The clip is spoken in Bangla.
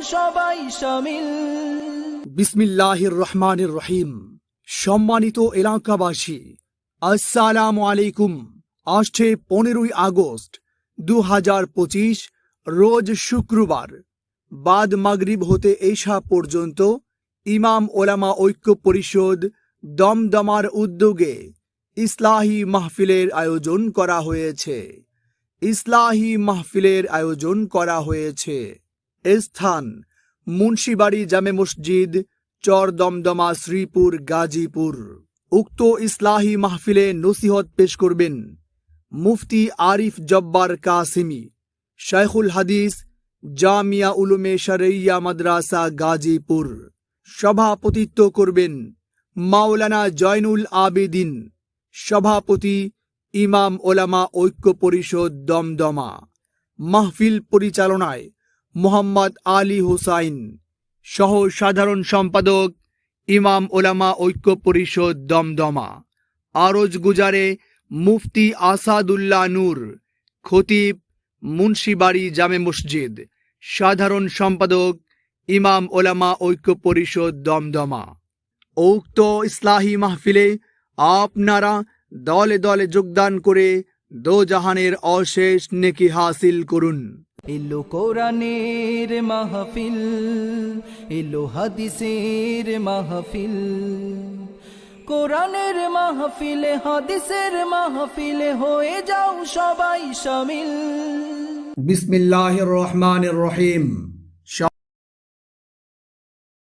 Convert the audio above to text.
সবাই শামিল। বিসমিল্লাহির রহমানির রহিম। সম্মানিত এলাকাবাসী, আসসালামু আলাইকুম। আসছে 15ই আগস্ট 2025, রোজ শুক্রবার। বাদ মাগরিব হতে এশা পর্যন্ত ইমাম ওলামা ঐক্য পরিষদ দমদমার উদ্যোগে ইসলাহি মাহফিলের আয়োজন করা হয়েছে। স্থান মুন্সিবাড়ি জামে মসজিদ, চর দমদমা, শ্রীপুর, গাজীপুর। উক্ত ইসলাহি মাহফিলে নসিহত পেশ করবেন মুফতি আরিফ জব্বার কাসিমি, শাইখুল হাদিস, জামিয়া উলুমে শরঈয়া মাদ্রাসা, গাজীপুর। সভাপতিত্ব করবেন মাওলানা জয়নুল আবেদিন, সভাপতি ইমাম ওলামা ঐক্য পরিষদ দমদমা। মাহফিল পরিচালনায় মোহাম্মদ আলী হোসাইন, সহ সাধারণ সম্পাদক ইমাম ওলামা ঐক্য পরিষদ দমদমা। আরজ গুজারে মুফতি আসাদুল্লাহ নূর, খতিব মুন্সিবাড়ি জামে মসজিদ, সাধারণ সম্পাদক ইমাম ওলামা ঐক্য পরিষদ দমদমা। উক্ত ইসলাহি মাহফিলে আপনারা দলে দলে যোগদান করে দোজাহানের অশেষ নেকি হাসিল করুন। এলো কোরআনের মাহফিল, এলো হাদিসের মাহফিল। কোরআনের মাহফিলে হাদিসের মাহফিলে হয়ে যাও সবাই শামিল। বিসমিল্লাহির রহমানির রহিম।